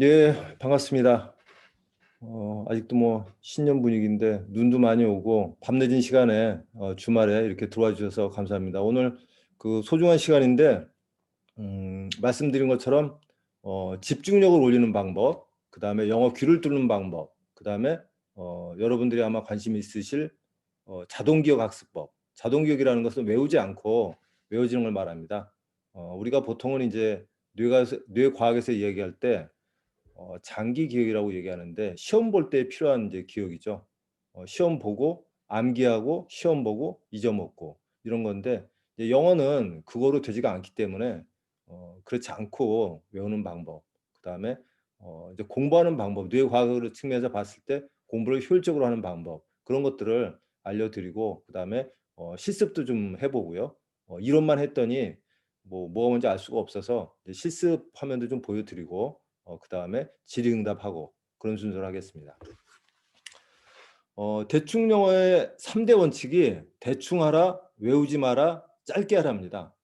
예, 반갑습니다. 아직도 뭐 신년 분위기인데 눈도 많이 오고 밤늦은 시간에 주말에 이렇게 들어와 주셔서 감사합니다. 오늘 그 소중한 시간인데 말씀드린 것처럼 집중력을 올리는 방법, 그다음에 영어 귀를 뚫는 방법, 그다음에 여러분들이 아마 관심 있으실 자동기억 학습법. 자동기억이라는 것은 외우지 않고 외워지는 걸 말합니다. 우리가 보통은 이제 뇌과학에서 이야기할 때 장기 기억이라고 얘기하는데 시험 볼 때 필요한 이제 기억이죠. 시험 보고 암기하고 시험 보고 잊어먹고 이런 건데 이제 영어는 그거로 되지가 않기 때문에 그렇지 않고 외우는 방법, 그다음에 이제 공부하는 방법, 뇌과학으로 측면에서 봤을 때 공부를 효율적으로 하는 방법 그런 것들을 알려드리고 그다음에 실습도 좀 해보고요. 이론만 했더니 뭐가 뭔지 알 수가 없어서 이제 실습 화면도 좀 보여드리고 그다음에 질의응답하고 그런 순서로 하겠습니다. 대충 영어의 3대 원칙이 대충 하라, 외우지 마라, 짧게 하라입니다.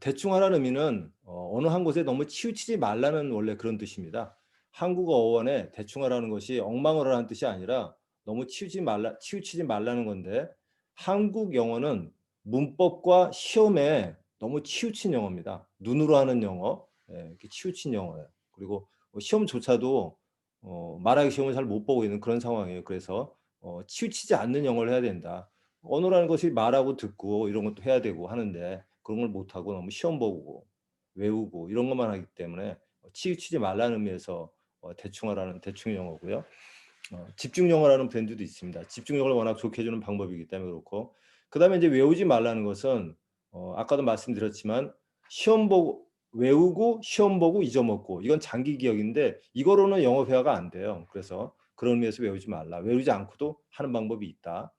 대충 하라는 의미는 어느 한 곳에 너무 치우치지 말라는 원래 그런 뜻입니다. 한국어 어원에 대충 하라는 것이 엉망을 하라는 뜻이 아니라 너무 치우치지 말라는 건데 한국 영어는 문법과 시험에 너무 치우친 영어입니다. 눈으로 하는 영어, 이렇게 치우친 영어예요. 그리고 시험조차도 말하기 시험을 잘 못 보고 있는 그런 상황이에요. 그래서 치우치지 않는 영어를 해야 된다. 언어라는 것이 말하고 듣고 이런 것도 해야 되고 하는데 그런 걸 못하고 너무 시험 보고 외우고 이런 것만 하기 때문에 치우치지 말라는 의미에서 대충 하라는 대충 영어고요. 집중 영어라는 브랜드도 있습니다. 집중력을 워낙 좋게 해주는 방법이기 때문에 그렇고 그다음에 이제 외우지 말라는 것은 아까도 말씀드렸지만 시험 보고 외우고 시험 보고 잊어먹고 이건 장기 기억인데 이거로는 영어 회화가 안 돼요. 그래서 그런 의미에서 외우지 말라. 외우지 않고도 하는 방법이 있다.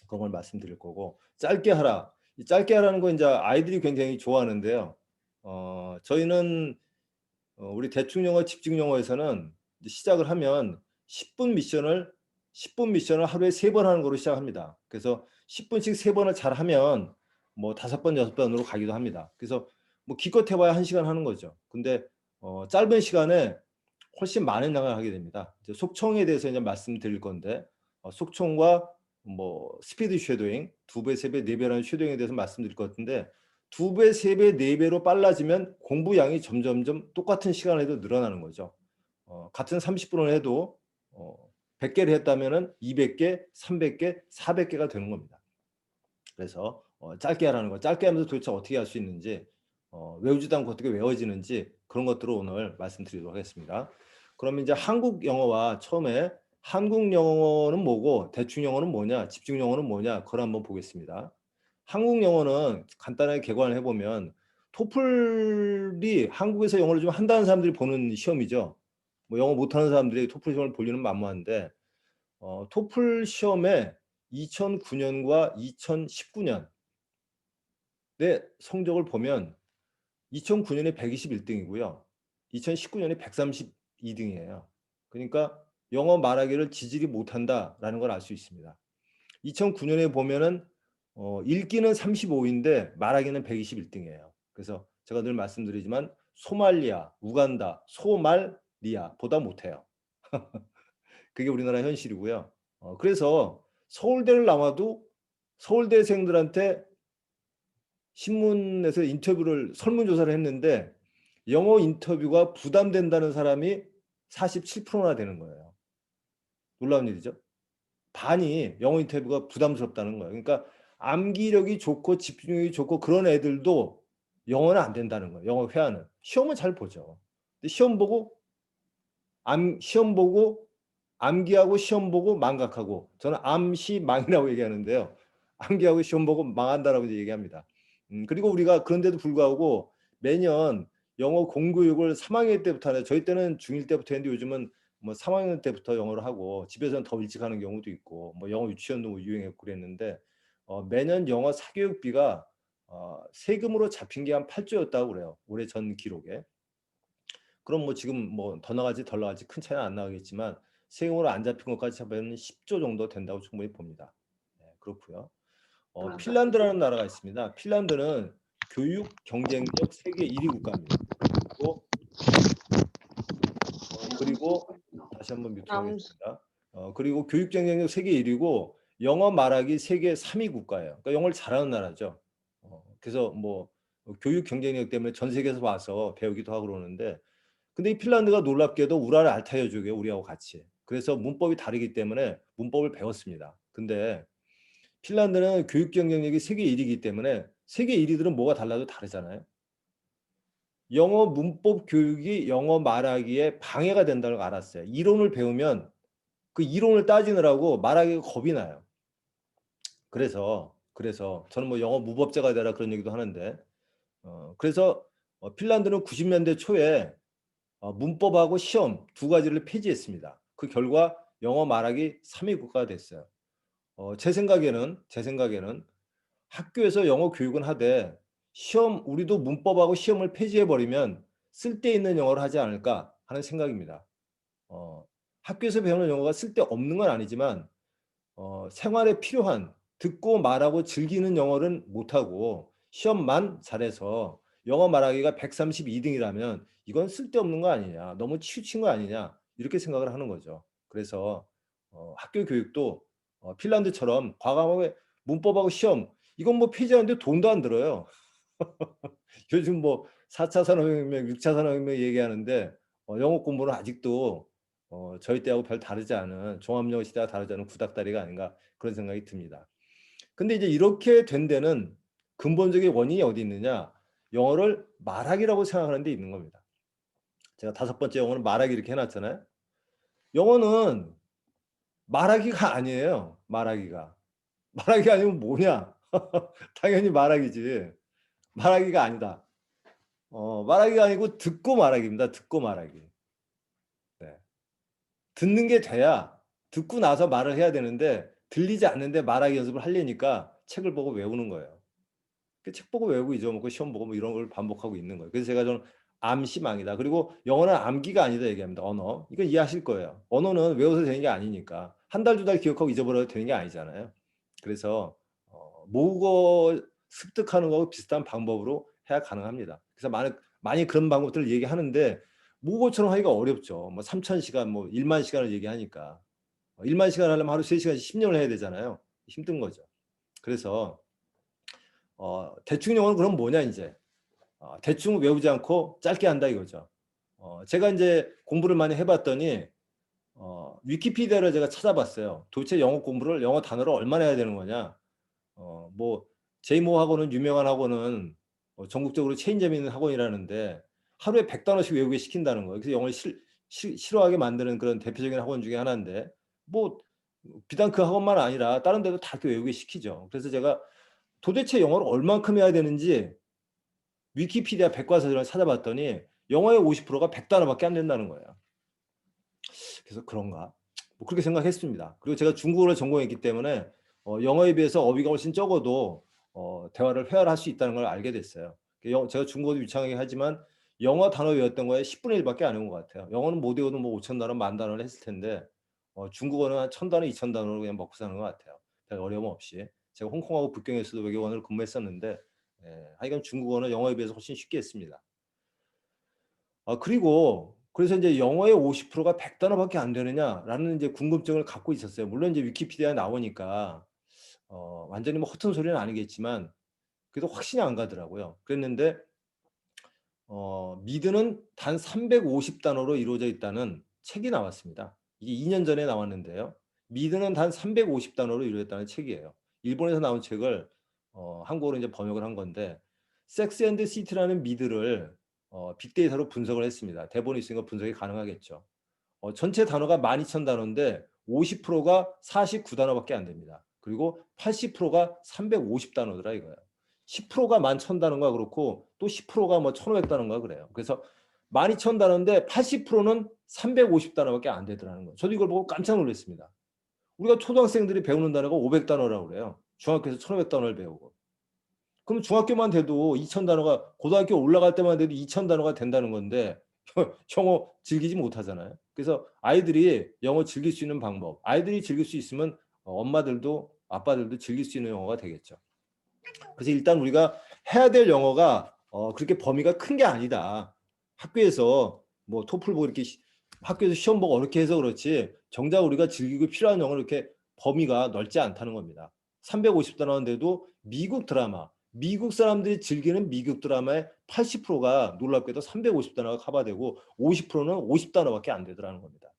그런 걸 말씀드릴 거고 짧게 하라. 이 짧게 하라는 거 이제 아이들이 굉장히 좋아하는데요. 저희는 우리 대충 영어, 집중 영어에서는 시작을 하면 10분 미션을 하루에 3번 하는 거로 시작합니다. 그래서 10분씩 3번을 잘 하면 뭐 5번, 6번으로 가기도 합니다. 그래서 뭐 기껏 해봐야 1시간 하는 거죠. 근데 짧은 시간에 훨씬 많은 양을 하게 됩니다. 이제 속청에 대해서 이제 말씀드릴 건데 속청과 뭐 스피드 쉐도잉 2배, 3배, 4배라는 쉐도잉에 대해서 말씀드릴 것 같은데 2배, 3배, 4배로 빨라지면 공부량이 점점점 똑같은 시간에도 늘어나는 거죠. 같은 30분을 해도 100개를 했다면 200개, 300개, 400개가 되는 겁니다. 그래서 짧게 하라는 거. 짧게 하면서 도대체 어떻게 할 수 있는지 외우지도 않고 어떻게 외워지는지 그런 것들을 오늘 말씀드리도록 하겠습니다. 그럼 이제 한국 영어와 처음에 한국 영어는 뭐고 대충 영어는 뭐냐, 집중 영어는 뭐냐 그걸 한번 보겠습니다. 한국 영어는 간단하게 개관을 해보면 토플이 한국에서 영어를 좀 한다는 사람들이 보는 시험이죠. 뭐 영어 못하는 사람들이 토플 시험을 볼 일은 만무한데 토플 시험에 2009년과 2019년 내 성적을 보면 2009년에 121등이고요. 2019년에 132등이에요. 그러니까 영어 말하기를 지질이 못한다라는 걸 알 수 있습니다. 2009년에 보면은 읽기는 35인데 말하기는 121등이에요. 그래서 제가 늘 말씀드리지만 소말리아, 우간다, 소말리아보다 못해요. 그게 우리나라 현실이고요. 그래서 서울대를 나와도 서울대생들한테 신문에서 인터뷰를 설문조사를 했는데 영어 인터뷰가 부담된다는 사람이 47%나 되는 거예요. 놀라운 일이죠. 반이 영어 인터뷰가 부담스럽다는 거예요. 그러니까 암기력이 좋고 집중력이 좋고 그런 애들도 영어는 안 된다는 거예요. 영어 회화는. 시험은 잘 보죠. 근데 시험 보고 암기하고 시험 보고 망각하고 저는 암시망이라고 얘기하는데요. 암기하고 시험 보고 망한다라고 얘기합니다. 그리고 우리가 그런데도 불구하고 매년 영어 공교육을 3학년 때부터 하는데 저희 때는 중1 때부터 했는데 요즘은 뭐 3학년 때부터 영어를 하고 집에서는 더 일찍 하는 경우도 있고 뭐 영어 유치원도 유행했고 그랬는데 매년 영어 사교육비가 세금으로 잡힌 게 한 8조였다고 그래요. 올해 전 기록에. 그럼 뭐 지금 뭐 더 나갈지 덜 나갈지 큰 차이는 안 나겠지만 세금으로 안 잡힌 것까지 합하면 10조 정도 된다고 충분히 봅니다. 네, 그렇고요. 핀란드라는 나라가 있습니다. 핀란드는 교육 경쟁력 세계 1위 국가입니다. 그리고 그리고 다시 한번 뮤트하겠습니다. 그리고 교육 경쟁력 세계 1위고 영어 말하기 세계 3위 국가예요. 그러니까 영어를 잘하는 나라죠. 그래서 뭐 교육 경쟁력 때문에 전 세계에서 와서 배우기도 하고 그러는데, 근데 이 핀란드가 놀랍게도 우라를 알타이어족이에요, 우리하고 같이. 그래서 문법이 다르기 때문에 문법을 배웠습니다. 근데 핀란드는 교육 경쟁력이 세계 1위이기 때문에 세계 1위들은 뭐가 달라도 다르잖아요. 영어 문법 교육이 영어 말하기에 방해가 된다는 걸 알았어요. 이론을 배우면 그 이론을 따지느라고 말하기가 겁이 나요. 그래서 저는 뭐 영어 무법자가 되라 그런 얘기도 하는데, 그래서 핀란드는 90년대 초에 문법하고 시험 두 가지를 폐지했습니다. 그 결과 영어 말하기 3위 국가가 됐어요. 제 생각에는 학교에서 영어 교육은 하되 시험, 우리도 문법하고 시험을 폐지해버리면 쓸데있는 영어를 하지 않을까 하는 생각입니다. 어, 학교에서 배우는 영어가 쓸데없는 건 아니지만 생활에 필요한 듣고 말하고 즐기는 영어는 못하고 시험만 잘해서 영어 말하기가 132등이라면 이건 쓸데없는 거 아니냐, 너무 치우친 거 아니냐, 이렇게 생각을 하는 거죠. 그래서 학교 교육도 핀란드처럼 과감하게 문법하고 시험 이건 뭐 폐지하는데 돈도 안 들어요. 요즘 뭐 4차 산업혁명, 6차 산업혁명 얘기하는데 영어 공부는 아직도 저희 때하고 별 다르지 않은, 종합영어 시대와 다르지 않은 구닥다리가 아닌가 그런 생각이 듭니다. 근데 이제 이렇게 된 데는 근본적인 원인이 어디 있느냐? 영어를 말하기라고 생각하는 데 있는 겁니다. 제가 5번째 영어는 말하기 이렇게 해놨잖아요. 영어는 말하기가 아니에요. 말하기가 아니면 뭐냐? 당연히 말하기지. 말하기가 아니다. 말하기가 아니고 듣고 말하기입니다. 듣고 말하기. 네. 듣는 게 돼야 듣고 나서 말을 해야 되는데 들리지 않는데 말하기 연습을 하려니까 책을 보고 외우는 거예요. 책 보고 외우고 잊어먹고 시험 보고 뭐 이런 걸 반복하고 있는 거예요. 그래서 제가 저는 암시망이다. 그리고 영어는 암기가 아니다 얘기합니다. 언어. 이건 이해하실 거예요. 언어는 외워서 되는 게 아니니까. 한 달, 두 달 기억하고 잊어버려도 되는 게 아니잖아요. 그래서 모국어 습득하는 거하고 비슷한 방법으로 해야 가능합니다. 그래서 많이 그런 방법들을 얘기하는데 모국어처럼 하기가 어렵죠. 뭐 3,000시간, 뭐 1만 시간을 얘기하니까. 1만 시간 하려면 하루 3시간씩 10년을 해야 되잖아요. 힘든 거죠. 그래서 대충 영어는 그럼 뭐냐 이제. 대충 외우지 않고 짧게 한다 이거죠. 제가 이제 공부를 많이 해봤더니 위키피디아를 제가 찾아봤어요. 도대체 영어 공부를 영어 단어를 얼마나 해야 되는 거냐. 뭐 제이모 학원은 유명한 학원은 전국적으로 체인 재미있는 학원이라는데 하루에 100단어씩 외우게 시킨다는 거예요. 그래서 영어를 싫어하게 만드는 그런 대표적인 학원 중에 하나인데 뭐 비단 그 학원만 아니라 다른 데도 다 이렇게 외우게 시키죠. 그래서 제가 도대체 영어를 얼만큼 해야 되는지 위키피디아 백과사전을 찾아봤더니 영어의 50%가 100단어밖에 안 된다는 거예요. 그래서 그런가? 뭐 그렇게 생각했습니다. 그리고 제가 중국어를 전공했기 때문에 영어에 비해서 어휘가 훨씬 적어도 대화를 회화할 수 있다는 걸 알게 됐어요. 제가 중국어도 유창하게 하지만 영어 단어 외웠던 거에 10분의 1밖에 안 외운 것 같아요. 영어는 못 외워도 뭐 5천 단어, 10,000단어를 했을 텐데 중국어는 한 1,000단어, 2,000단어로 그냥 먹고 사는 것 같아요. 별 어려움 없이. 제가 홍콩하고 북경에서도 외교관으로 근무했었는데 하여간 중국어는 영어에 비해서 훨씬 쉽게 했습니다. 그리고 그래서 이제 영어의 50%가 100단어밖에 안 되느냐라는 이제 궁금증을 갖고 있었어요. 물론 이제 위키피디아에 나오니까 완전히 뭐 허튼 소리는 아니겠지만 그래도 확신이 안 가더라고요. 그랬는데 미드는 단 350단어로 이루어져 있다는 책이 나왔습니다. 이게 2년 전에 나왔는데요. 미드는 단 350단어로 이루어졌다는 책이에요. 일본에서 나온 책을 한국어로 이제 번역을 한 건데 섹스 앤드 시티라는 미드를 빅데이터로 분석을 했습니다. 대본이 있으니까 분석이 가능하겠죠. 전체 단어가 12,000단어인데 50%가 49단어밖에 안 됩니다. 그리고 80%가 350단어더라 이거예요. 10%가 11,000단어인가 그렇고 또 10%가 뭐 1,500단어인가 그래요. 그래서 12,000단어인데 80%는 350단어밖에 안 되더라는 거예요. 저도 이걸 보고 깜짝 놀랐습니다. 우리가 초등학생들이 배우는 단어가 500단어라고 그래요. 중학교에서 1,500단어를 배우고. 그럼 중학교만 돼도 2,000단어가, 고등학교 올라갈 때만 돼도 2,000단어가 된다는 건데 영어 즐기지 못하잖아요. 그래서 아이들이 영어 즐길 수 있는 방법, 아이들이 즐길 수 있으면 엄마들도 아빠들도 즐길 수 있는 영어가 되겠죠. 그래서 일단 우리가 해야 될 영어가 그렇게 범위가 큰 게 아니다. 학교에서 뭐 토플 보고 이렇게 학교에서 시험 보고 어렵게 해서 그렇지 정작 우리가 즐기고 필요한 영어는 이렇게 범위가 넓지 않다는 겁니다. 350단어인데도 미국 드라마, 미국 사람들이 즐기는 미국 드라마의 80%가 놀랍게도 350단어가 커버되고 50%는 50단어밖에 안 되더라는 겁니다.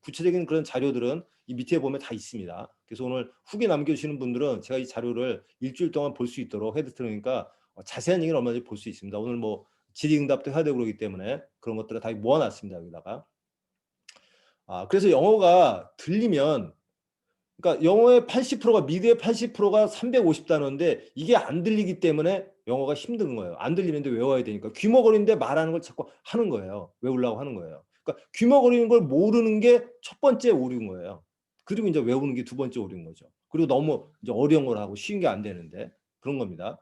구체적인 그런 자료들은 이 밑에 보면 다 있습니다. 그래서 오늘 후기 남겨주시는 분들은 제가 이 자료를 일주일 동안 볼 수 있도록 해드리니까 자세한 얘기는 얼마든지 볼 수 있습니다. 오늘 뭐 질의응답도 해야 되고 그러기 때문에 그런 것들을 다 모아놨습니다. 여기다가. 그래서 영어가 들리면, 그러니까 영어의 80%가, 미드의 80%가 350단어인데 이게 안 들리기 때문에 영어가 힘든 거예요. 안 들리는데 외워야 되니까. 귀머거리는데 말하는 걸 자꾸 하는 거예요. 외우려고 하는 거예요. 그러니까 귀머거리는 걸 모르는 게 첫 번째 오류인 거예요. 그리고 이제 외우는 게 두 번째 오류인 거죠. 그리고 너무 이제 어려운 걸 하고 쉬운 게 안 되는데 그런 겁니다.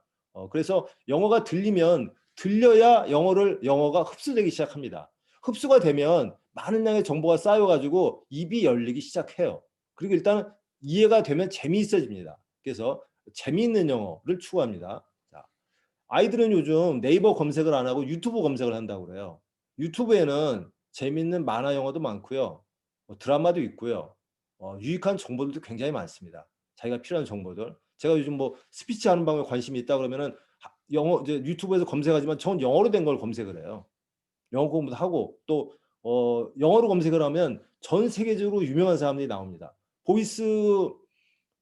그래서 영어가 들리면 들려야 영어가 흡수되기 시작합니다. 흡수가 되면 많은 양의 정보가 쌓여가지고 입이 열리기 시작해요. 그리고 일단 이해가 되면 재미있어집니다. 그래서 재미있는 영어를 추구합니다. 자, 아이들은 요즘 네이버 검색을 안 하고 유튜브 검색을 한다고 그래요. 유튜브에는 재미있는 만화 영화도 많고요. 드라마도 있고요. 유익한 정보들도 굉장히 많습니다. 자기가 필요한 정보들. 제가 요즘 뭐 스피치 하는 방법에 관심이 있다 그러면은 영어 이제 유튜브에서 검색하지만 전 영어로 된 걸 검색을 해요. 영어 공부도 하고 또 영어로 검색을 하면 전 세계적으로 유명한 사람들이 나옵니다. 보이스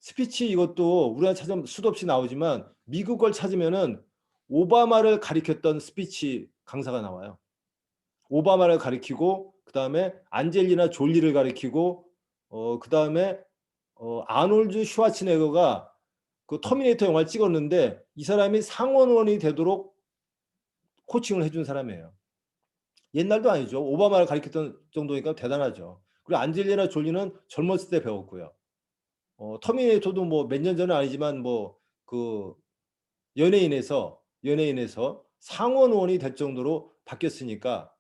스피치 이것도 우리가 찾으면 수도 없이 나오지만 미국 걸 찾으면은 오바마를 가리켰던 스피치 강사가 나와요. 오바마를 가리키고 그다음에 안젤리나 졸리를 가리키고 그다음에 아놀드 슈와츠네거가 그 터미네이터 영화를 찍었는데 이 사람이 상원원이 되도록 코칭을 해준 사람이에요. 옛날도 아니죠. 오바마를 가리켰던 정도니까 대단하죠. 그리고 안젤리나 졸리는 젊었을 때 배웠고요. 터미네이터도 뭐 몇 년 전은 아니지만 뭐 그 연예인에서 상원의원이 될 정도로 바뀌었으니까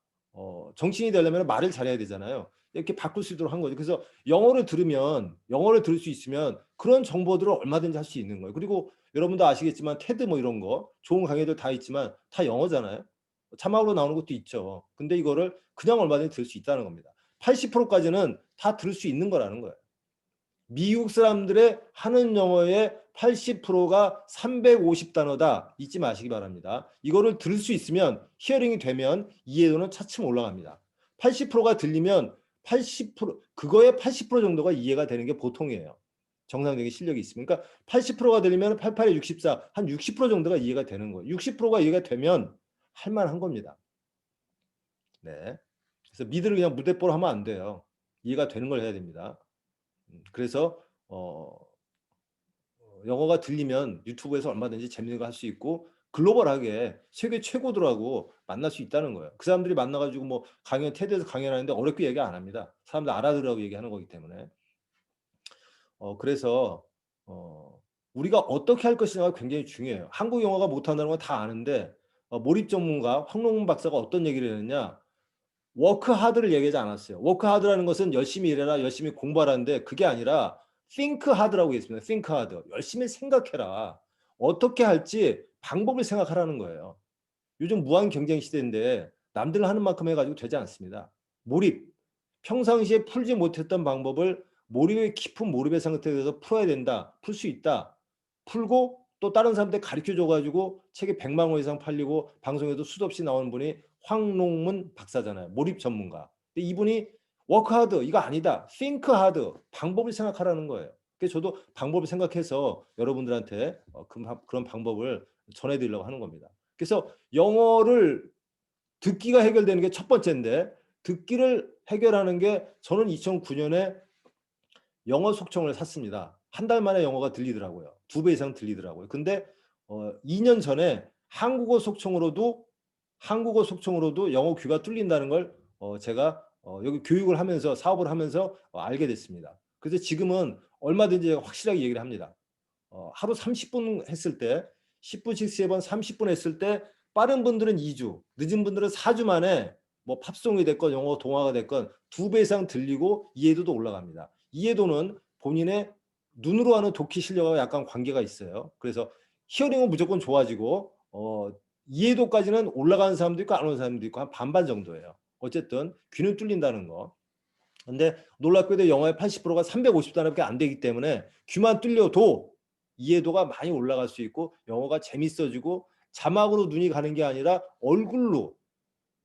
정치인이 되려면 말을 잘해야 되잖아요. 이렇게 바꿀 수 있도록 한 거죠. 그래서 영어를 들을 수 있으면 그런 정보들을 얼마든지 할 수 있는 거예요. 그리고 여러분도 아시겠지만 테드 뭐 이런 거 좋은 강의들 다 있지만 다 영어잖아요. 자막으로 나오는 것도 있죠. 근데 이거를 그냥 얼마든지 들을 수 있다는 겁니다. 80%까지는 다 들을 수 있는 거라는 거예요. 미국 사람들의 하는 영어의 80%가 350단어다. 잊지 마시기 바랍니다. 이거를 들을 수 있으면 히어링이 되면 이해도는 차츰 올라갑니다. 80%가 들리면 80% 그거의 80% 정도가 이해가 되는 게 보통이에요. 정상적인 실력이 있으면. 그러니까 80%가 들리면 88에 64, 한 60% 정도가 이해가 되는 거예요. 60%가 이해가 되면 할 만한 겁니다. 네. 그래서 미드를 그냥 무대뽀로 하면 안 돼요. 이해가 되는 걸 해야 됩니다. 그래서 영어가 들리면 유튜브에서 얼마든지 재밌는 거 할 수 있고 글로벌하게 세계 최고들하고 만날 수 있다는 거예요. 그 사람들이 만나가지고 뭐 테드에서 강연하는데 어렵게 얘기 안 합니다. 사람들 알아들으라고 얘기하는 거기 때문에. 그래서 우리가 어떻게 할 것이냐가 굉장히 중요해요. 한국 영어가 못한다는 건 다 아는데 몰입 전문가 황롱문 박사가 어떤 얘기를 했느냐. 워크 하드를 얘기하지 않았어요. 워크 하드라는 것은 열심히 일해라, 열심히 공부하라는데 그게 아니라 think hard라고 했습니다. think hard. 열심히 생각해라. 어떻게 할지 방법을 생각하라는 거예요. 요즘 무한 경쟁 시대인데 남들 하는 만큼 해가지고 되지 않습니다. 몰입. 평상시에 풀지 못했던 방법을 깊은 몰입의 상태에서 풀어야 된다. 풀 수 있다. 풀고 또 다른 사람한테 가르쳐줘가지고 책이 100만 원 이상 팔리고 방송에도 수도 없이 나오는 분이 황롱문 박사잖아요. 몰입 전문가. 근데 이분이 워크 하드 이거 아니다. think hard 방법을 생각하라는 거예요. 그래서 저도 방법을 생각해서 여러분들한테 그런 방법을 전해드리려고 하는 겁니다. 그래서 영어를 듣기가 해결되는 게 첫 번째인데 듣기를 해결하는 게 저는 2009년에 영어 속청을 샀습니다. 한 달 만에 영어가 들리더라고요. 2배 이상 들리더라고요. 근데 2년 전에 한국어 속청으로도 영어 귀가 뚫린다는 걸 제가 여기 교육을 하면서 사업을 하면서 알게 됐습니다. 그래서 지금은 얼마든지 확실하게 얘기를 합니다. 하루 30분 했을 때 10분씩 3번 30분 했을 때 빠른 분들은 2주, 늦은 분들은 4주 만에 뭐 팝송이 됐건 영어 동화가 됐건 2배 이상 들리고 이해도도 올라갑니다. 이해도는 본인의 눈으로 하는 독해 실력과 약간 관계가 있어요. 그래서 히어링은 무조건 좋아지고 이해도까지는 올라가는 사람도 있고 안 오는 사람도 있고 한 반반 정도예요. 어쨌든 귀는 뚫린다는 거. 근데 놀랍게도 영어의 80%가 350단어밖에 안 되기 때문에 귀만 뚫려도 이해도가 많이 올라갈 수 있고 영어가 재밌어지고 자막으로 눈이 가는 게 아니라 얼굴로,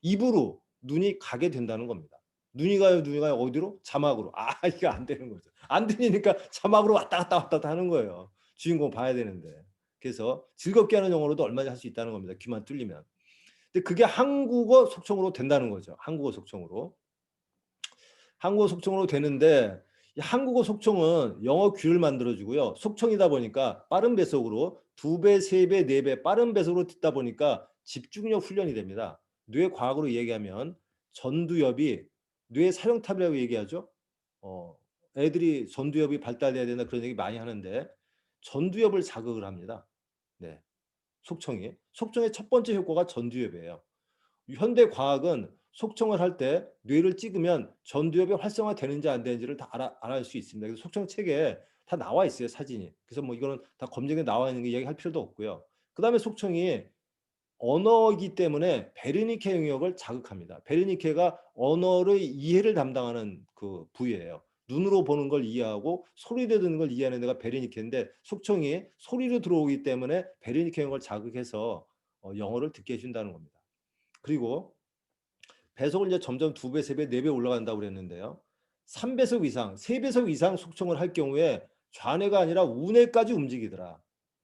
입으로 눈이 가게 된다는 겁니다. 눈이 가요 어디로? 자막으로. 이게 안 되는 거죠. 안 들리니까 자막으로 왔다 갔다 하는 거예요. 주인공 봐야 되는데. 그래서 즐겁게 하는 영어로도 얼마나 할 수 있다는 겁니다. 귀만 뚫리면. 근데 그게 한국어 속성으로 된다는 거죠. 한국어 속성으로. 한국어 속성으로 되는데 이 한국어 속성은 영어 귀를 만들어주고요. 속성이다 보니까 빠른 배속으로 2배, 3배, 4배 빠른 배속으로 듣다 보니까 집중력 훈련이 됩니다. 뇌 과학으로 얘기하면 전두엽이 뇌 사령탑이라고 얘기하죠. 애들이 전두엽이 발달돼야 된다 그런 얘기 많이 하는데 전두엽을 자극을 합니다. 네, 속청이. 속청의 첫 번째 효과가 전두엽이에요. 현대 과학은 속청을 할 때 뇌를 찍으면 전두엽이 활성화되는지 안 되는지를 다 알아낼 수 있습니다. 그래서 속청 책에 다 나와 있어요, 사진이. 그래서 뭐 이거는 다 검증에 나와 있는 게 이야기할 필요도 없고요. 그 다음에 속청이 언어이기 때문에 베르니케 영역을 자극합니다. 베르니케가 언어의 이해를 담당하는 그 부위예요. 눈으로 보는 걸 이해하고 소리로 듣는 걸 이해하는 데가 베르니케인데 속청이 소리로 들어오기 때문에 베르니케 영역을 자극해서 영어를 듣게 해준다는 겁니다. 그리고 배속을 이제 점점 2배, 3배, 4배 올라간다고 그랬는데요. 3배속 이상, 3배속 이상 속청을 할 경우에 좌뇌가 아니라 우뇌까지 움직이더라.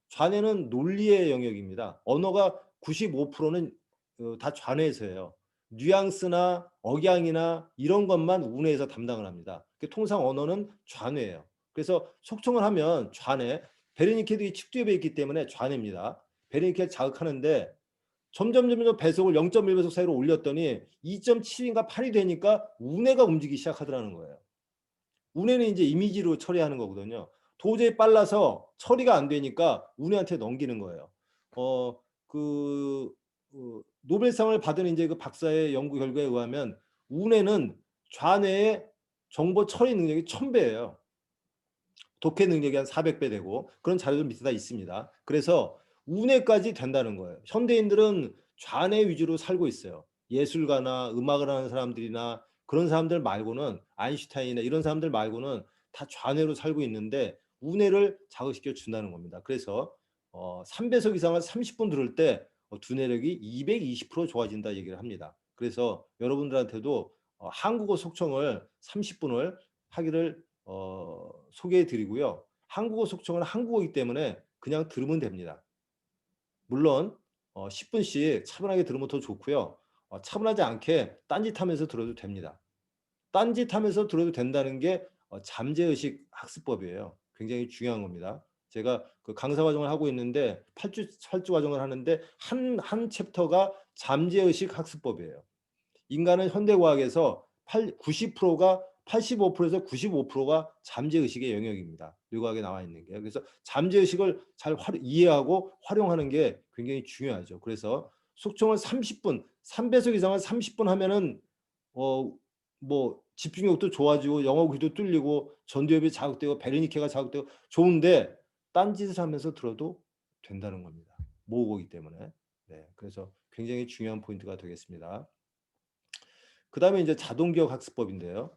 좌뇌는 논리의 영역입니다. 언어가 95%는 다 좌뇌에서예요. 뉘앙스나 억양이나 이런 것만 우뇌에서 담당을 합니다. 통상 언어는 좌뇌예요. 그래서 속청을 하면 좌뇌, 베르니케도 이 측두엽에 있기 때문에 좌뇌입니다. 베르니케를 자극하는데 점점 배속을 0.1배속 사이로 올렸더니 2.7인가 8이 되니까 우뇌가 움직이기 시작하더라는 거예요. 우뇌는 이제 이미지로 처리하는 거거든요. 도저히 빨라서 처리가 안 되니까 우뇌한테 넘기는 거예요. 노벨상을 받은 이제 그 박사의 연구 결과에 의하면 우뇌는 좌뇌의 정보 처리 능력이 1000배예요. 독해 능력이 한 400배 되고 그런 자료도 밑에 다 있습니다. 그래서 우뇌까지 된다는 거예요. 현대인들은 좌뇌 위주로 살고 있어요. 예술가나 음악을 하는 사람들이나 그런 사람들 말고는 아인슈타인이나 이런 사람들 말고는 다 좌뇌로 살고 있는데 우뇌를 자극시켜 준다는 겁니다. 그래서 3배속 이상을 30분 들을 때 두뇌력이 220% 좋아진다 얘기를 합니다. 그래서 여러분들한테도 한국어 속청을 30분을 하기를 소개해 드리고요. 한국어 속청은 한국어이기 때문에 그냥 들으면 됩니다. 물론 10분씩 차분하게 들으면 더 좋고요. 차분하지 않게 딴짓하면서 들어도 됩니다. 딴짓하면서 들어도 된다는 게 잠재의식 학습법이에요. 굉장히 중요한 겁니다. 제가 그 강사 과정을 하고 있는데 8주 과정을 하는데 한 챕터가 잠재의식 학습법이에요. 인간은 현대과학에서 90%가 85%에서 95%가 잠재의식의 영역입니다. 뇌과학에 나와 있는 게. 그래서 잠재의식을 잘 이해하고 활용하는 게 굉장히 중요하죠. 그래서 속청을 30분, 3배속 이상을 30분 하면은 뭐 집중력도 좋아지고 영어 귀도 뚫리고 전두엽이 자극되고 베르니케가 자극되고 좋은데 딴짓을 하면서 들어도 된다는 겁니다. 모국어이기 때문에. 네, 그래서 굉장히 중요한 포인트가 되겠습니다. 그 다음에 이제 자동기억 학습법인데요.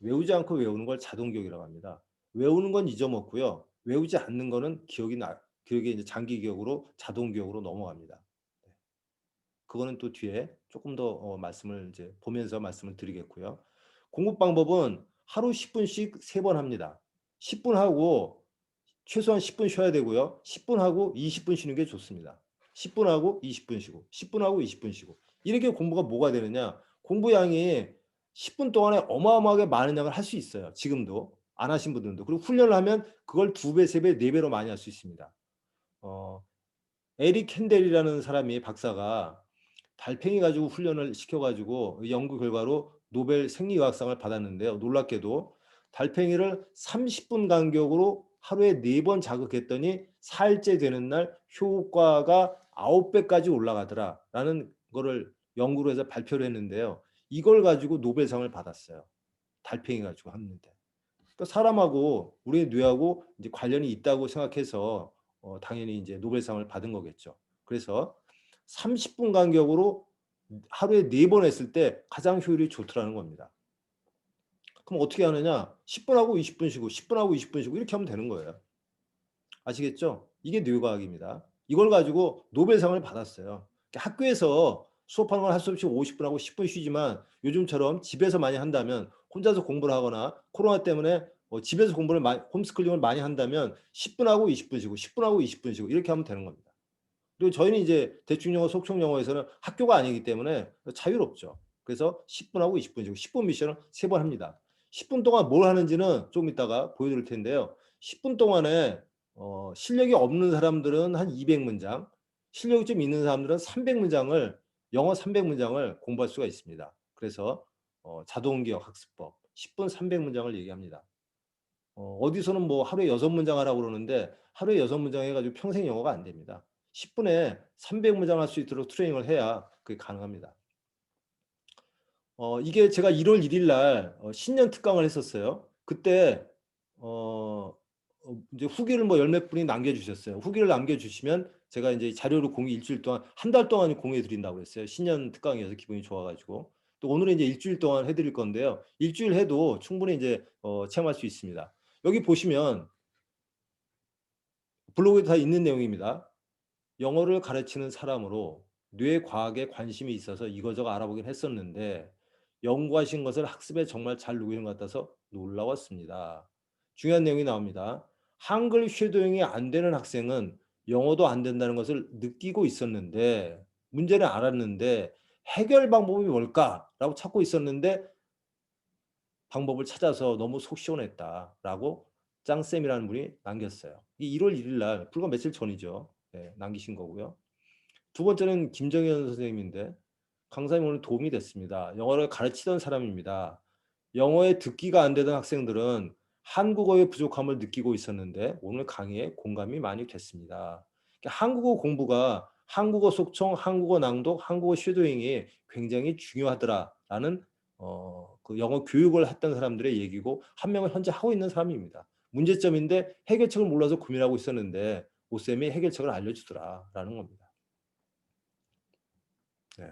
외우지 않고 외우는 걸 자동기억이라고 합니다. 외우는 건 잊어먹고요. 외우지 않는 거는 기억이 이제 장기 기억으로 자동기억으로 넘어갑니다. 그거는 또 뒤에 조금 더 말씀을 이제 보면서 말씀을 드리겠고요. 공부 방법은 하루 10분씩 3번 합니다. 10분 하고 최소한 10분 쉬어야 되고요. 10분 하고 20분 쉬는 게 좋습니다. 10분 하고 20분 쉬고 10분 하고 20분 쉬고 이렇게 공부가 뭐가 되느냐. 공부 양이 10분 동안에 어마어마하게 많은 양을 할 수 있어요. 지금도 안 하신 분들도. 그리고 훈련을 하면 그걸 2배, 3배, 4배로 많이 할 수 있습니다. 에릭 캔델이라는 사람이 박사가 달팽이 가지고 훈련을 시켜가지고 연구 결과로 노벨 생리의학상을 받았는데요. 놀랍게도 달팽이를 30분 간격으로 하루에 4번 자극했더니 4일째 되는 날 효과가 9배까지 올라가더라라는 거를 연구로 해서 발표를 했는데요. 이걸 가지고 노벨상을 받았어요. 달팽이 가지고 했는데. 그러니까 사람하고 우리 뇌하고 이제 관련이 있다고 생각해서 당연히 이제 노벨상을 받은 거겠죠. 그래서 30분 간격으로 하루에 4번 했을 때 가장 효율이 좋더라는 겁니다. 그럼 어떻게 하느냐? 10분하고 20분 쉬고 10분하고 20분 쉬고 이렇게 하면 되는 거예요. 아시겠죠? 이게 뇌과학입니다. 이걸 가지고 노벨상을 받았어요. 학교에서 수업하는 걸 할 수 없이 50분하고 10분 쉬지만 요즘처럼 집에서 많이 한다면 혼자서 공부를 하거나 코로나 때문에 집에서 공부를 홈스쿨링을 많이 한다면 10분하고 20분 쉬고 10분하고 20분 쉬고 이렇게 하면 되는 겁니다. 그리고 저희는 이제 대충영어, 속성영어에서는 학교가 아니기 때문에 자유롭죠. 그래서 10분하고 20분 쉬고 10분 미션을 3번 합니다. 10분 동안 뭘 하는지는 조금 이따가 보여드릴 텐데요. 10분 동안에 실력이 없는 사람들은 한 200문장, 실력이 좀 있는 사람들은 300문장을 영어 300문장을 공부할 수가 있습니다. 그래서 자동기억 학습법 10분 300문장을 얘기합니다. 어디서는 뭐 하루에 6문장 하라고 그러는데 하루에 6문장 해가지고 평생 영어가 안 됩니다. 10분에 300문장 할 수 있도록 트레이닝을 해야 그게 가능합니다. 이게 제가 1월 1일 날 신년 특강을 했었어요. 그때 이제 후기를 뭐 열 몇 분이 남겨주셨어요. 후기를 남겨주시면 제가 이제 자료를 공유 일주일 동안 한 달 동안 공유해 드린다고 했어요. 신년 특강이어서 기분이 좋아가지고 또 오늘은 이제 일주일 동안 해드릴 건데요. 일주일 해도 충분히 이제 체험할 수 있습니다. 여기 보시면 블로그에 다 있는 내용입니다. 영어를 가르치는 사람으로 뇌과학에 관심이 있어서 이거저거 알아보긴 했었는데 연구하신 것을 학습에 정말 잘 녹이는 것 같아서 놀라웠습니다. 중요한 내용이 나옵니다. 한글 쉐도잉이 안 되는 학생은 영어도 안 된다는 것을 느끼고 있었는데 문제는 알았는데 해결 방법이 뭘까라고 찾고 있었는데 방법을 찾아서 너무 속 시원했다라고 짱쌤이라는 분이 남겼어요. 이게 1월 1일 날 불과 며칠 전이죠. 네, 남기신 거고요. 두 번째는 김정현 선생님인데 강사님 오늘 도움이 됐습니다. 영어를 가르치던 사람입니다. 영어에 듣기가 안 되던 학생들은 한국어의 부족함을 느끼고 있었는데 오늘 강의에 공감이 많이 됐습니다. 한국어 공부가 한국어 속청, 한국어 낭독, 한국어 쉐도잉이 굉장히 중요하더라라는 그 영어 교육을 했던 사람들의 얘기고 한 명은 현재 하고 있는 사람입니다. 문제점인데 해결책을 몰라서 고민하고 있었는데 오쌤이 해결책을 알려주더라라는 겁니다. 네.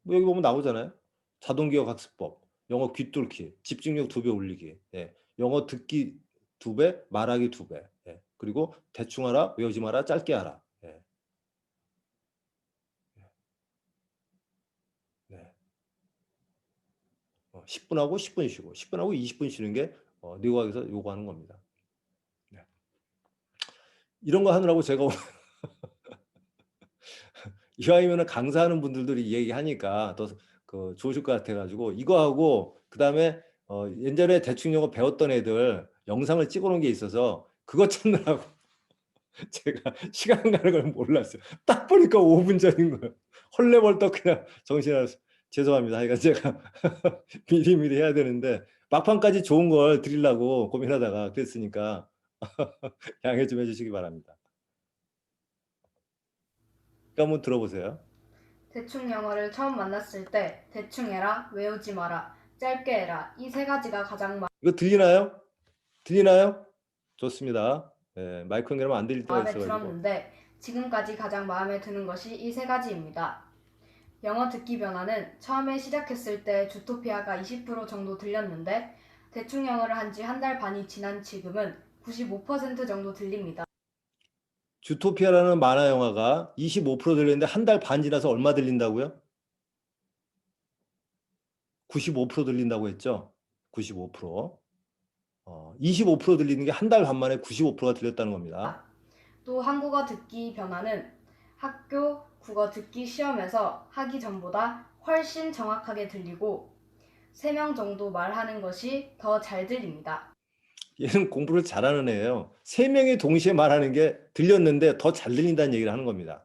뭐 여기 보면 나오잖아요. 자동기억 학습법, 영어 귀뚫기, 집중력 2배 올리기, 예. 영어 듣기 2배, 말하기 2배, 예. 그리고 대충 알아, 외우지 마라, 짧게 알아. 예. 네. 10분하고 10분 쉬고 10분하고 20분 쉬는 게 뇌과학에서 요구하는 겁니다. 네. 이런 거 하느라고 제가 이왕이면 강사하는 분들이 얘기하니까 더 좋으실 것 같아가지고 이거 하고 그 다음에 예전에 대충 영어 배웠던 애들 영상을 찍어놓은 게 있어서 그거 찾느라고 제가 시간 가는 걸 몰랐어요. 딱 보니까 5분 전인 거예요. 헐레벌떡 그냥 정신없어. 죄송합니다. 하여간 제가 미리미리 해야 되는데 막판까지 좋은 걸 드리려고 고민하다가 그랬으니까 양해 좀 해주시기 바랍니다. 한번 들어보세요. 대충 영어를 처음 만났을 때 대충 해라, 외우지 마라, 짧게 해라 이 세 가지가 가장 이거 들리나요? 들리나요? 좋습니다. 네, 마이크 연결하면 안 들릴 때가 마음에 있어가지고. 들었는데 지금까지 가장 마음에 드는 것이 이 세 가지입니다. 영어 듣기 변화는 처음에 시작했을 때 주토피아가 20% 정도 들렸는데 대충 영어를 한 지 한 달 반이 지난 지금은 95% 정도 들립니다. 주토피아라는 만화 영화가 25% 들리는데 한 달 반 지나서 얼마 들린다고요? 95% 들린다고 했죠? 95%. 25% 들리는 게 한 달 반 만에 95%가 들렸다는 겁니다. 또 한국어 듣기 변화는 학교 국어 듣기 시험에서 하기 전보다 훨씬 정확하게 들리고 3명 정도 말하는 것이 더 잘 들립니다. 얘는 공부를 잘하는 애예요. 3명이 동시에 말하는 게 들렸는데 더 잘 들린다는 얘기를 하는 겁니다.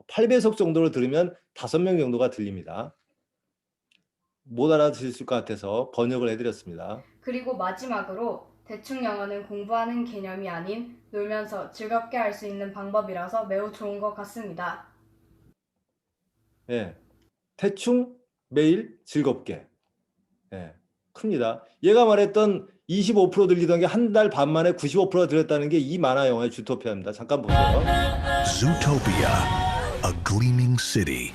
8배속 정도로 들으면 5명 정도가 들립니다. 못 알아들으실 것 같아서 번역을 해드렸습니다. 그리고 마지막으로 대충 영어는 공부하는 개념이 아닌 놀면서 즐겁게 할 수 있는 방법이라서 매우 좋은 것 같습니다. 예, 대충 매일 즐겁게. 예, 큽니다. 얘가 말했던 25% 들리던 게 한 달 반 만에 95%가 들렸다는 게 이 만화 영화의 주토피아입니다. 잠깐 보세요. Zootopia, a gleaming city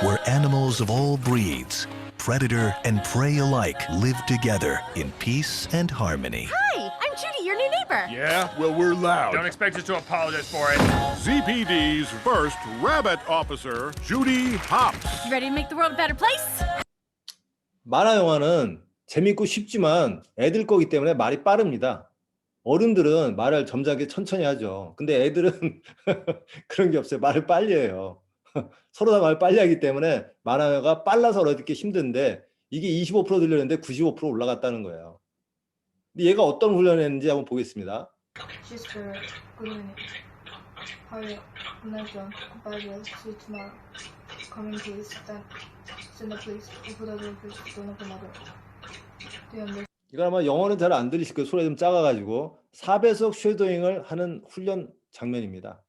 where animals of all breeds predator and prey alike live together in peace and harmony. Hi, I'm Judy, your new neighbor. Yeah, well, we're loud. Don't expect us to apologize for it. ZPD's first rabbit officer, Judy Hopps. You ready to make the world a better place? 만화 영화는 재밌고 쉽지만 애들 거기 때문에 말이 빠릅니다. 어른들은 말을 점잖게 천천히 하죠. 근데 애들은 그런 게 없어요. 말을 빨리 해요. 서로 다 말 빨리 하기 때문에 만화 영화가 빨라서 알아듣기 힘든데 이게 25% 들렸는데 95% 올라갔다는 거예요. 근데 얘가 어떤 훈련을 했는지 한번 보겠습니다. Sister, good evening. Hurry up. Nelson, goodbye, dear. See you tomorrow. Come in, please. Send the police. Open the door, please. Don't open the door. Do you understand? 이거 아마 영어는 잘 안 들리실 거예요. 소리가 좀 작아가지고 4배속 쉐도잉을 하는 훈련 장면입니다.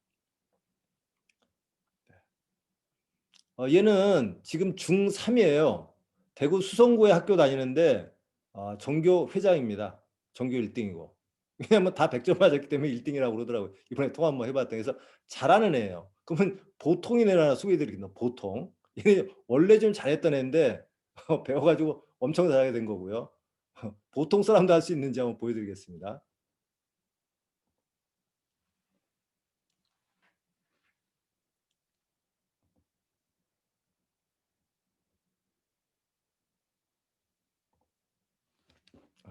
얘는 지금 중3이에요. 대구 수성구에 학교 다니는데 전교 회장입니다. 전교 1등이고. 왜냐면 다 100점 맞았기 때문에 1등이라고 그러더라고요. 이번에 통화 한번 해봤더니 그래서 잘하는 애예요. 그러면 보통인 애를 하나 소개해드리겠습니다. 보통. 얘는 원래 좀 잘했던 애인데 배워가지고 엄청 잘하게 된 거고요. 보통 사람도 할 수 있는지 한번 보여드리겠습니다.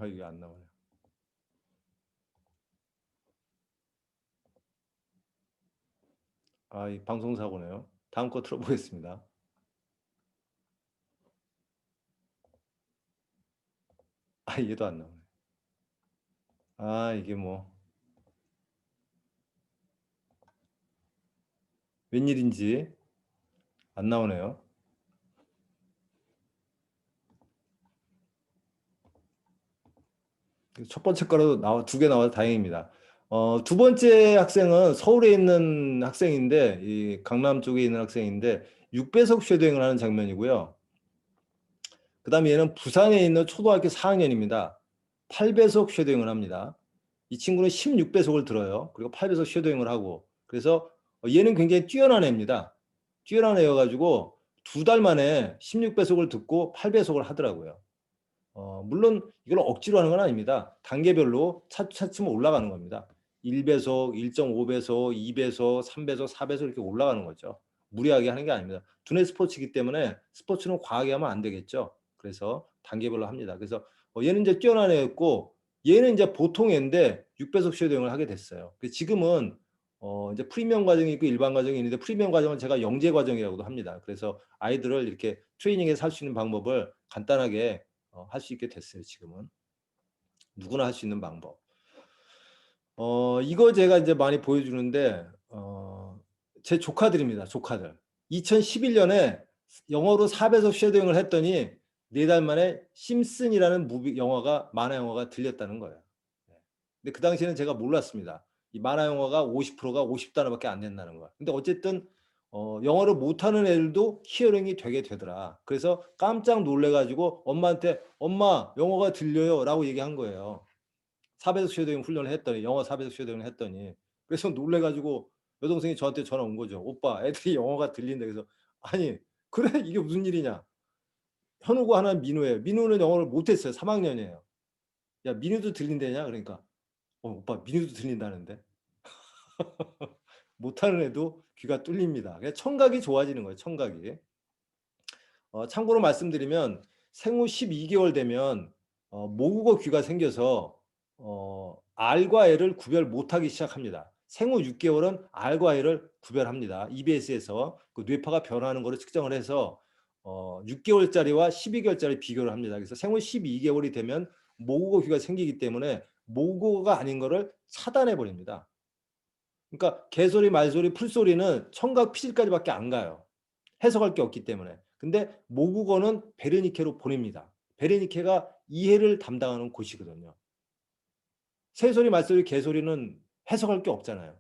이게 안 나오네요. 이 방송 사고네요. 다음 거 틀어보겠습니다. 얘도 안 나오네. 이게 뭐 웬일인지 안 나오네요. 첫 번째 거로 두 개 나와서 다행입니다. 두 번째 학생은 서울에 있는 학생인데 이 강남 쪽에 있는 학생인데 6배속 쉐도잉을 하는 장면이고요. 그 다음에 얘는 부산에 있는 초등학교 4학년입니다. 8배속 쉐도잉을 합니다. 이 친구는 16배속을 들어요. 그리고 8배속 쉐도잉을 하고 그래서 얘는 굉장히 뛰어난 애입니다. 뛰어난 애여가지고 2달 만에 16배속을 듣고 8배속을 하더라고요. 물론 이걸 억지로 하는 건 아닙니다. 단계별로 차츰 올라가는 겁니다. 1배속, 1.5배속, 2배속, 3배속, 4배속 이렇게 올라가는 거죠. 무리하게 하는 게 아닙니다. 두뇌 스포츠이기 때문에 스포츠는 과하게 하면 안 되겠죠. 그래서 단계별로 합니다. 그래서 얘는 이제 뛰어난 애였고 얘는 이제 보통 애인데 6배속 쉐도잉을 하게 됐어요. 지금은 이제 프리미엄 과정이 있고 일반 과정이 있는데 프리미엄 과정은 제가 영재 과정이라고도 합니다. 그래서 아이들을 이렇게 트레이닝해서 할 수 있는 방법을 간단하게 할 수 있게 됐어요. 지금은 누구나 할 수 있는 방법. 이거 제가 이제 많이 보여주는데 제 조카들입니다. 조카들. 2011년에 영어로 4배속 쉐도잉을 했더니 4달 만에 심슨이라는 만화 영화가 들렸다는 거예요. 근데 그 당시에는 제가 몰랐습니다. 이 만화 영화가 50%가 50단어밖에 안 된다는 거야. 근데 어쨌든 영어를 못하는 애들도 히어링이 되게 되더라. 그래서 깜짝 놀래가지고 엄마한테 엄마 영어가 들려요 라고 얘기한 거예요. 4배속 쉐도잉 훈련을 했더니 영어 4배속 쉐도잉을 했더니 그래서 놀래가지고 여동생이 저한테 전화 온 거죠. 오빠 애들이 영어가 들린다. 그래서 아니 그래 이게 무슨 일이냐. 현우가 하나 민우예요. 민우는 영어를 못했어요. 3학년이에요. 야 민우도 들린다냐. 그러니까 오빠 민우도 들린다는데. 못하는 애도 귀가 뚫립니다. 청각이 좋아지는 거예요. 청각이. 참고로 말씀드리면 생후 12개월 되면 모국어 귀가 생겨서 R과 L을 구별 못하기 시작합니다. 생후 6개월은 R과 L을 구별합니다. EBS에서 그 뇌파가 변하는 것을 측정을 해서 6개월짜리와 12개월짜리 비교를 합니다. 그래서 생후 12개월이 되면 모국어 귀가 생기기 때문에 모국어가 아닌 것을 차단해 버립니다. 그러니까 개소리, 말소리, 풀소리는 청각 피질까지밖에 안 가요. 해석할 게 없기 때문에. 근데 모국어는 베르니케로 보냅니다. 베르니케가 이해를 담당하는 곳이거든요. 새소리, 말소리, 개소리는 해석할 게 없잖아요.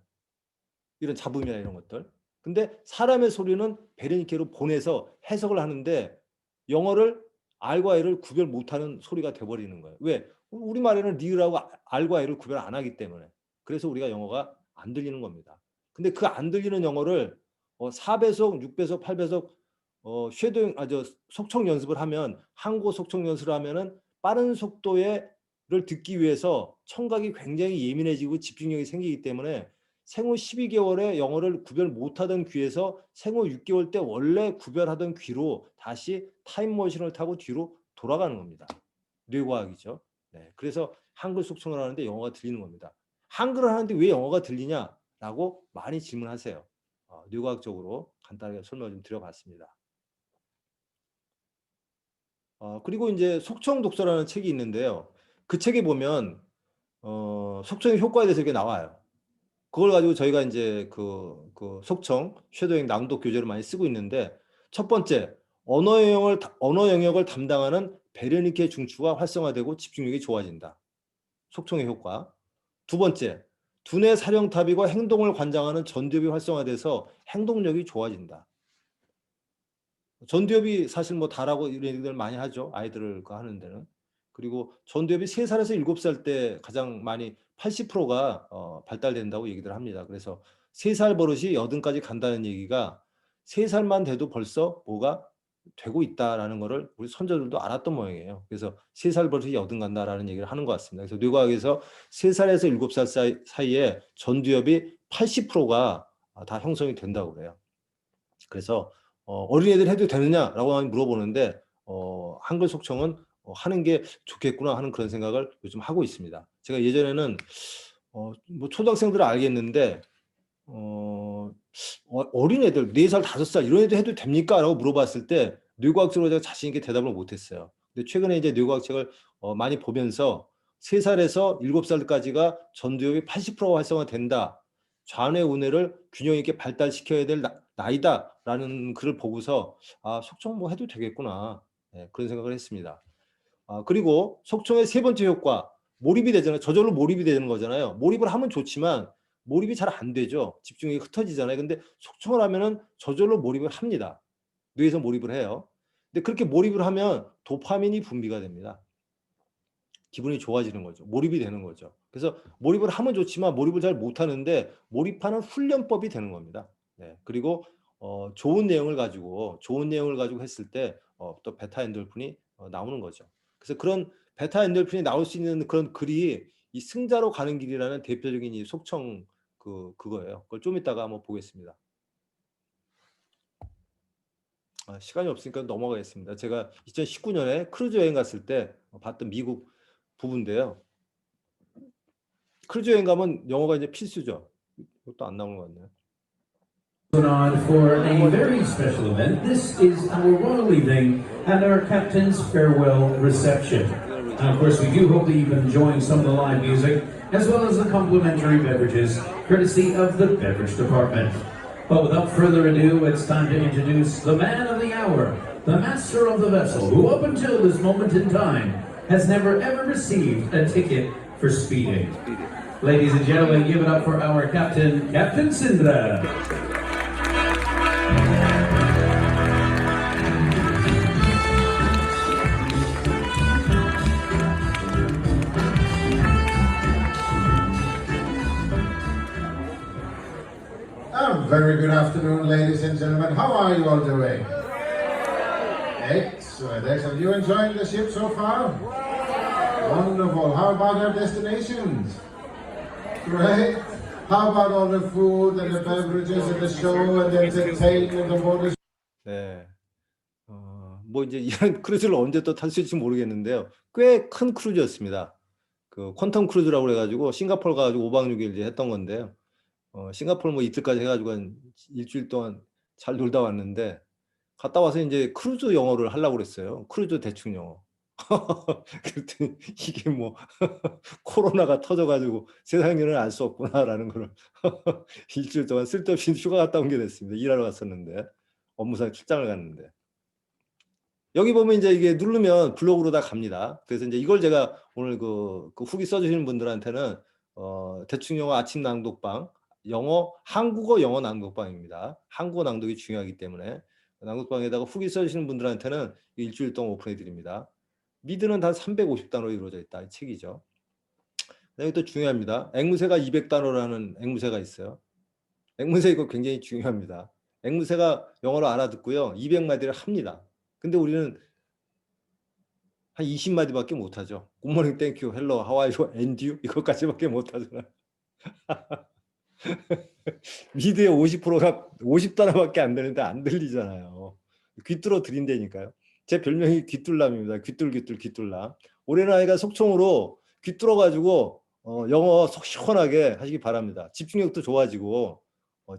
이런 잡음이나 이런 것들. 근데 사람의 소리는 베르니케로 보내서 해석을 하는데 영어를 R과 L을 구별 못하는 소리가 돼버리는 거예요. 왜? 우리말에는 리을하고 R과 L을 구별 안 하기 때문에. 그래서 우리가 영어가 안 들리는 겁니다. 근데 그 안 들리는 영어를 4배속, 6배속, 8배속 속청 연습을 하면 한국어 속청 연습을 하면은 빠른 속도를 듣기 위해서 청각이 굉장히 예민해지고 집중력이 생기기 때문에 생후 12개월에 영어를 구별 못하던 귀에서 생후 6개월 때 원래 구별하던 귀로 다시 타임머신을 타고 뒤로 돌아가는 겁니다. 뇌과학이죠. 네, 그래서 한글 속청을 하는데 영어가 들리는 겁니다. 한글을 하는데 왜 영어가 들리냐라고 많이 질문하세요. 뇌과학적으로 간단하게 설명을 좀 드려봤습니다. 그리고 이제 속청 독서라는 책이 있는데요. 그 책에 보면 속청의 효과에 대해서 이렇게 나와요. 그걸 가지고 저희가 이제 그 속청 쉐도잉 낭독 교재를 많이 쓰고 있는데, 첫 번째, 언어 영역을 담당하는 베르니케 중추가 활성화되고 집중력이 좋아진다. 속청의 효과. 두 번째, 두뇌 사령탑이고 행동을 관장하는 전두엽이 활성화돼서 행동력이 좋아진다. 전두엽이 사실 뭐 다라고 이런 얘기들 많이 하죠. 아이들을 하는 데는. 그리고 전두엽이 3살에서 7살 때 가장 많이 80%가 발달된다고 얘기들 합니다. 그래서 3살 버릇이 80까지 간다는 얘기가 3살만 돼도 벌써 뭐가 되고 있다라는 거를 우리 선조들도 알았던 모양이에요. 그래서 3살 버릇이 80 간다라는 얘기를 하는 것 같습니다. 그래서 뇌과학에서 3살에서 7살 사이에 전두엽이 80%가 다 형성이 된다고 그래요. 그래서 어린애들 해도 되느냐라고 물어보는데 한글 속청은 하는 게 좋겠구나 하는 그런 생각을 요즘 하고 있습니다. 제가 예전에는 뭐 초등학생들은 알겠는데 어린애들 4살, 5살 이런 애들 해도 됩니까? 라고 물어봤을 때 뇌과학적으로 제가 자신 있게 대답을 못했어요. 근데 최근에 이제 뇌과학 책을 많이 보면서 3살에서 7살까지가 전두엽이 80%가 활성화된다. 좌뇌 우뇌를 균형 있게 발달시켜야 될 나이다라는 글을 보고서 속청 뭐 해도 되겠구나. 네, 그런 생각을 했습니다. 그리고 속청의 세 번째 효과, 몰입이 되잖아요. 저절로 몰입이 되는 거잖아요. 몰입을 하면 좋지만 몰입이 잘 안 되죠. 집중력이 흩어지잖아요. 근데 속청을 하면은 저절로 몰입을 합니다. 뇌에서 몰입을 해요. 근데 그렇게 몰입을 하면 도파민이 분비가 됩니다. 기분이 좋아지는 거죠. 몰입이 되는 거죠. 그래서 몰입을 하면 좋지만 몰입을 잘 못하는데 몰입하는 훈련법이 되는 겁니다. 네. 그리고 좋은 내용을 가지고 했을 때 또 베타 엔돌핀이 나오는 거죠. 그래서 그런 베타 엔돌핀이 나올 수 있는 그런 글이 이 승자로 가는 길이라는 대표적인 이 속청 그거예요. 그걸 좀 이따가 한번 보겠습니다. 시간이 없으니까 넘어가겠습니다. 제가 2019년에 크루즈 여행 갔을 때 봤던 미국 부부인데요. 크루즈 여행 가면 영어가 이제 필수죠. 이것도 안 나오는 것 같네요. On for a very special event. This is our royal evening and our captain's farewell reception. And of course, we do hope that you've been enjoying some of the live music as well as the complimentary beverages, courtesy of the beverage department. But without further ado, it's time to introduce the man of the hour, the master of the vessel, who up until this moment in time has never ever received a ticket for speeding. Ladies and gentlemen, give it up for our captain, Captain Sindra. A very good afternoon, ladies and gentlemen. How are you all doing? Excellent, excellent. You enjoying the ship so far? Wonderful. How about our destinations? Great. How about all the food and the beverages and the show and the entertainment and all this? 네. 뭐 이제 이런 크루즈를 언제 또 탈 수 있을지 모르겠는데요. 꽤 큰 크루즈였습니다. 그 퀀텀 크루즈라고 그래가지고 싱가포르 가가지고 5박 6일 이제 했던 건데요. 싱가포르 뭐 이틀까지 해가지고 한 일주일 동안 잘 놀다 왔는데, 갔다 와서 이제 크루즈 영어를 하려고 그랬어요. 크루즈 대충 영어. 그랬더니 이게 뭐 코로나가 터져가지고 세상 일은 알 수 없구나라는 걸 일주일 동안 쓸데없이 휴가 갔다 온 게 됐습니다. 일하러 갔었는데, 업무상 출장을 갔는데. 여기 보면 이제 이게 누르면 블로그로 다 갑니다. 그래서 이제 이걸 제가 오늘 그 후기 써주시는 분들한테는 대충 영어 아침 낭독방, 한국어 영어 낭독방입니다. 한국어 낭독이 중요하기 때문에 낭독방에다가 후기 써주시는 분들한테는 일주일 동안 오픈해 드립니다. 미드는 단 350단어로 이루어져 있다. 이 책이죠. 그다음에 또 중요합니다. 앵무새가 200단어라는 앵무새가 있어요. 앵무새 이거 굉장히 중요합니다. 앵무새가 영어로 알아듣고요. 200마디를 합니다. 근데 우리는 한 20마디밖에 못하죠. 굿모닝, 땡큐, 헬로, 하와이유, 앤듀 이것까지밖에 못하잖아요. 미드의 50%가 50단어밖에 안 되는데 안 들리잖아요. 귀뚫어 들인다니까요. 제 별명이 귀뚫남입니다. 귀뚫남. 올해는 아이가 속총으로 귀뚫어가지고 영어 속 시원하게 하시기 바랍니다. 집중력도 좋아지고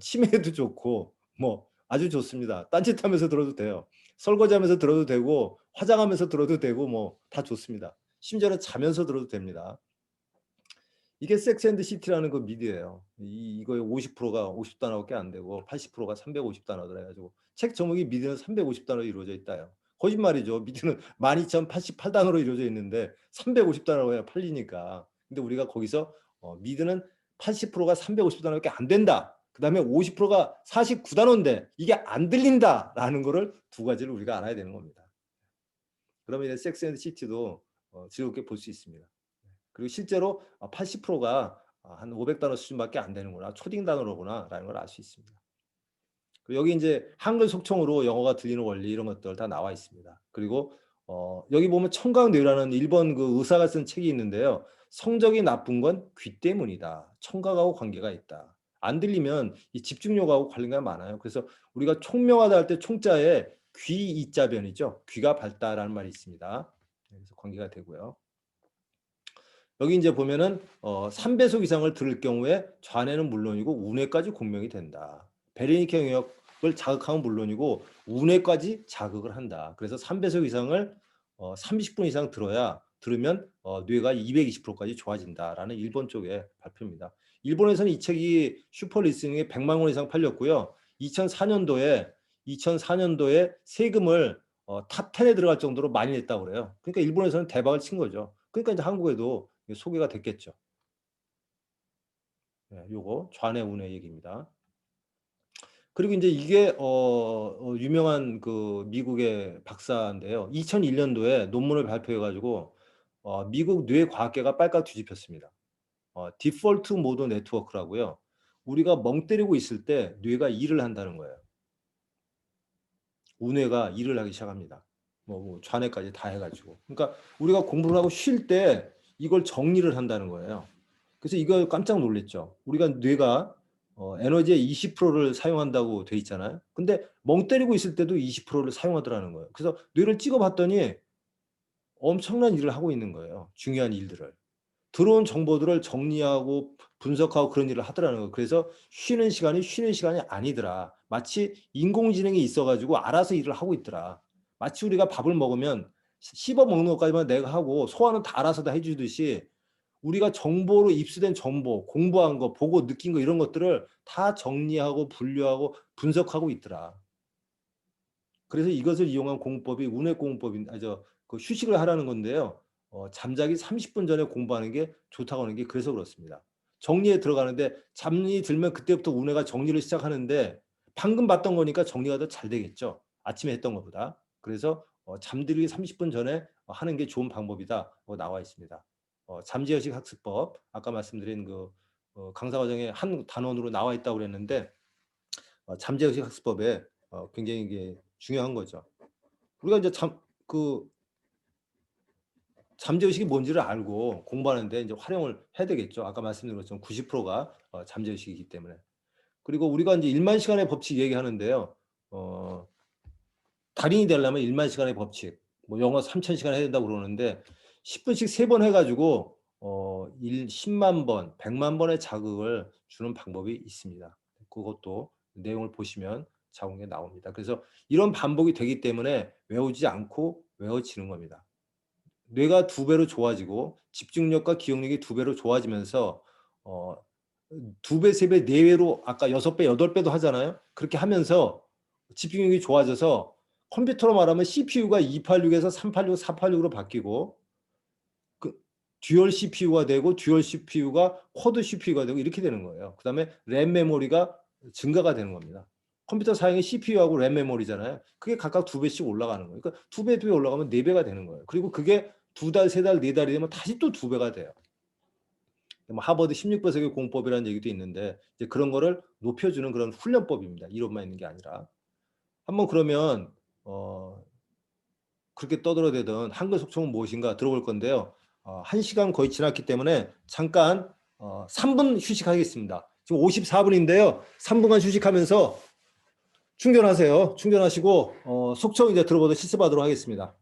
치매에도 좋고 뭐 아주 좋습니다. 딴짓하면서 들어도 돼요. 설거지하면서 들어도 되고 화장하면서 들어도 되고 뭐 다 좋습니다. 심지어는 자면서 들어도 됩니다. 이게 섹스앤드시티라는 그 미드예요. 이거의 50%가 50단어밖에 안 되고 80%가 350단어더라 해가지고 책 제목이 미드는 350단어로 이루어져 있다요. 거짓말이죠. 미드는 12,088단어로 이루어져 있는데 350단어로 해야 팔리니까. 근데 우리가 거기서 미드는 80%가 350단어밖에 안 된다. 그 다음에 50%가 49단어인데 이게 안 들린다라는 거를 두 가지를 우리가 알아야 되는 겁니다. 그러면 이제 섹스앤드시티도 즐겁게 볼 수 있습니다. 그리고 실제로 80%가 한 500단어 수준밖에 안 되는구나. 초딩 단어로구나 라는 걸 알 수 있습니다. 그리고 여기 이제 한글 속청으로 영어가 들리는 원리 이런 것들 다 나와 있습니다. 그리고 여기 보면 청각뇌라는 일본 그 의사가 쓴 책이 있는데요. 성적이 나쁜 건 귀 때문이다. 청각하고 관계가 있다. 안 들리면 이 집중력하고 관계가 많아요. 그래서 우리가 총명하다 할 때 총자에 귀 이자변이죠. 귀가 밝다라는 말이 있습니다. 그래서 관계가 되고요. 여기 이제 보면은 3배속 이상을 들을 경우에 좌뇌는 물론이고 우뇌까지 공명이 된다. 베레니케 영역을 자극하면 물론이고 우뇌까지 자극을 한다. 그래서 3배속 이상을 30분 이상 들으면 뇌가 220%까지 좋아진다라는 일본 쪽의 발표입니다. 일본에서는 이 책이 슈퍼 리스닝에 100만 권 이상 팔렸고요. 2004년도에 세금을 탑 10에 들어갈 정도로 많이 냈다고 그래요. 그러니까 일본에서는 대박을 친 거죠. 그러니까 이제 한국에도 소개가 됐겠죠. 네, 요거 좌뇌 우뇌 얘기입니다. 그리고 이제 이게 유명한 그 미국의 박사인데요. 2001년도에 논문을 발표해가지고 미국 뇌과학계가 빨갛게 뒤집혔습니다. 디폴트 모드 네트워크라고요. 우리가 멍 때리고 있을 때 뇌가 일을 한다는 거예요. 우뇌가 일을 하기 시작합니다. 뭐 좌뇌까지 다 해가지고. 그러니까 우리가 공부를 하고 쉴 때 이걸 정리를 한다는 거예요. 그래서 이거 깜짝 놀랐죠. 우리가 뇌가 에너지의 20%를 사용한다고 돼 있잖아요. 근데 멍 때리고 있을 때도 20%를 사용하더라는 거예요. 그래서 뇌를 찍어봤더니 엄청난 일을 하고 있는 거예요. 중요한 일들을. 들어온 정보들을 정리하고 분석하고 그런 일을 하더라는 거예요. 그래서 쉬는 시간이 아니더라. 마치 인공지능이 있어가지고 알아서 일을 하고 있더라. 마치 우리가 밥을 먹으면 씹어 먹는 것까지만 내가 하고 소화는 다 알아서 다 해주듯이 우리가 정보로 입수된 정보, 공부한 거, 보고 느낀 거 이런 것들을 다 정리하고 분류하고 분석하고 있더라. 그래서 이것을 이용한 공법이 운해 공법인 그 휴식을 하라는 건데요. 잠자기 30분 전에 공부하는 게 좋다고 하는 게 그래서 그렇습니다. 정리에 들어가는데 잠이 들면 그때부터 운해가 정리를 시작하는데 방금 봤던 거니까 정리가 더 잘 되겠죠. 아침에 했던 것보다. 그래서 잠들기 30분 전에 하는 게 좋은 방법이다. 나와 있습니다. 잠재의식 학습법 아까 말씀드린 그 강사 과정에 한 단원으로 나와 있다고 그랬는데 잠재의식 학습법에 굉장히 이게 중요한 거죠. 우리가 이제 잠재의식이 뭔지를 알고 공부하는데 이제 활용을 해야 되겠죠. 아까 말씀드린 것처럼 90%가 잠재의식이기 때문에. 그리고 우리가 이제 1만 시간의 법칙 얘기하는데요. 달인이 되려면 1만 시간의 법칙, 뭐 영어 3,000시간 해야 된다고 그러는데 10분씩 3번 해가지고 10만 번, 100만 번의 자극을 주는 방법이 있습니다. 그것도 내용을 보시면 자국에 게 나옵니다. 그래서 이런 반복이 되기 때문에 외우지 않고 외워지는 겁니다. 뇌가 2배로 좋아지고 집중력과 기억력이 2배로 좋아지면서 2배, 3배, 4배로 아까 6배, 8배도 하잖아요. 그렇게 하면서 집중력이 좋아져서 컴퓨터로 말하면 CPU가 286에서 386, 486으로 바뀌고 듀얼 CPU가 되고 듀얼 CPU가 쿼드 CPU가 되고 이렇게 되는 거예요. 그 다음에 램 메모리가 증가가 되는 겁니다. 컴퓨터 사용의 CPU하고 램 메모리잖아요. 그게 각각 2배씩 올라가는 거예요. 그러니까 2배, 2배 올라가면 4배가 되는 거예요. 그리고 그게 2달, 3달, 4달이 되면 다시 또 2배가 돼요. 뭐 하버드 16배속의 공법이라는 얘기도 있는데 이제 그런 거를 높여주는 그런 훈련법입니다. 이론만 있는 게 아니라. 한번 그러면 그렇게 떠들어대던 한글 속성은 무엇인가 들어볼 건데요. 1시간 거의 지났기 때문에 잠깐 3분 휴식하겠습니다. 지금 54분인데요. 3분간 휴식하면서 충전하세요. 충전하시고 속성 이제 들어보도록 실습하도록 하겠습니다.